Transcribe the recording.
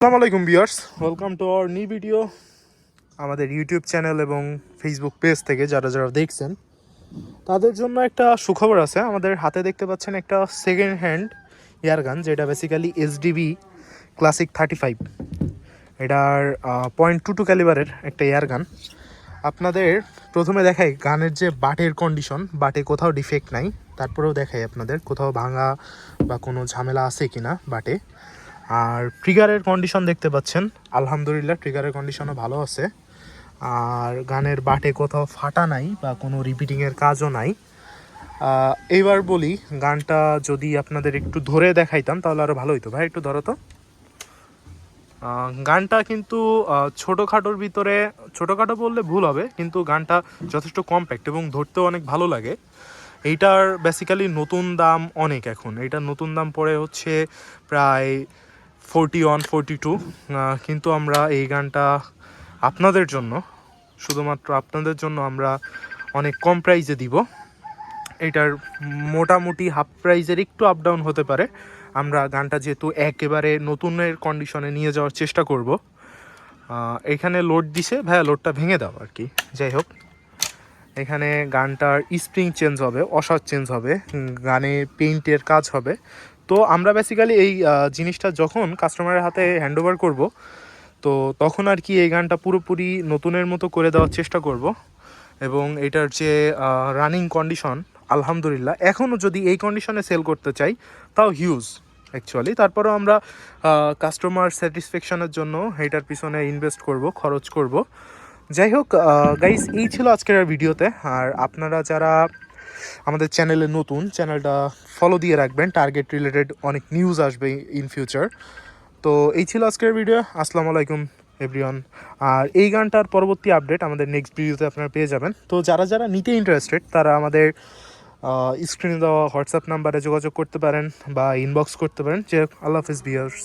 আসসালামু আলাইকুম viewers, welcome to our new video. আমাদের ইউটিউব চ্যানেল এবং ফেসবুক পেজ থেকে যারা যারা দেখছেন তাদের জন্য একটা সুখবর আছে। আমাদের হাতে দেখতে পাচ্ছেন একটা সেকেন্ড হ্যান্ড এয়ারগান, যেটা বেসিক্যালি এসডিবি ক্লাসিক 35। এটার 0.22 ক্যালিবারের একটা এয়ারগান। আপনাদের প্রথমে দেখাই গানের যে বাটের কন্ডিশন, বাটে কোথাও ডিফেক্ট নাই। তারপরেও দেখাই আপনাদের কোথাও ভাঙা বা কোনো ঝামেলা আছে কিনা বাটে। আর ট্রিগারের কন্ডিশন দেখতে পাচ্ছেন, আলহামদুলিল্লাহ ট্রিগারের কন্ডিশনও ভালো আছে। আর গানের বাটে কোথাও ফাটা নাই বা কোনো রিপিটিংয়ের কাজও নাই। এইবার বলি, গানটা যদি আপনাদের একটু ধরে দেখাইতাম তাহলে আরও ভালো হইতো। ভাই একটু ধরো তো। গানটা কিন্তু ছোটোখাটোর ভিতরে, ছোটোখাটো বললে ভুল হবে, কিন্তু গানটা যথেষ্ট কম্প্যাক্ট এবং ধরতেও অনেক ভালো লাগে। এইটার বেসিক্যালি নতুন দাম অনেক। এখন এইটার নতুন দাম পড়ে হচ্ছে প্রায় 41-42, কিন্তু আমরা এই গানটা আপনাদের জন্য, শুধুমাত্র আপনাদের জন্য আমরা অনেক কম প্রাইসে দিব। এটার মোটামুটি হাফ প্রাইসের একটু আপ ডাউন হতে পারে। আমরা গানটা যেহেতু একেবারে নতুনের কন্ডিশনে নিয়ে যাওয়ার চেষ্টা করব। এখানে লোড দিছে ভাইয়া, লোডটা ভেঙে দাও আর কি। যাই হোক, এখানে গানটার স্প্রিং চেঞ্জ হবে, অসার চেঞ্জ হবে, গানে পেইন্টের কাজ হবে। তো আমরা বেসিক্যালি এই জিনিসটা যখন কাস্টমারের হাতে হ্যান্ড ওভার করবো, তো তখন আর কি এই গানটা পুরোপুরি নতুনের মতো করে দেওয়ার চেষ্টা করব। এবং এটার যে রানিং কন্ডিশন, আলহামদুলিল্লাহ এখনও যদি এই কন্ডিশনে সেল করতে চাই তাও হিউজ অ্যাকচুয়ালি। তারপরেও আমরা কাস্টমার স্যাটিসফ্যাকশনের জন্য এটার পিছনে ইনভেস্ট করব, খরচ করব। যাই হোক গাইস, এই ছিল আজকের ভিডিওতে। আর আপনারা যারা আমাদের চ্যানেলে নতুন, চ্যানেলটা ফলো দিয়ে রাখবেন, টার্গেট রিলেটেড অনেক নিউজ আসবে ইন ফিউচার। তো এই ছিল আজকের ভিডিও। আসসালামু আলাইকুম এভরিওয়ান। আর এই গানটার পরবর্তী আপডেট আমাদের নেক্সট ভিডিওতে আপনারা পেয়ে যাবেন। তো যারা যারা নিতে ইন্টারেস্টেড তারা আমাদের স্ক্রিনে দেওয়া হোয়াটসঅ্যাপ নাম্বারে যোগাযোগ করতে পারেন বা ইনবক্স করতে পারেন। যে আল্লাহ হাফিজ ভিউয়ার্স।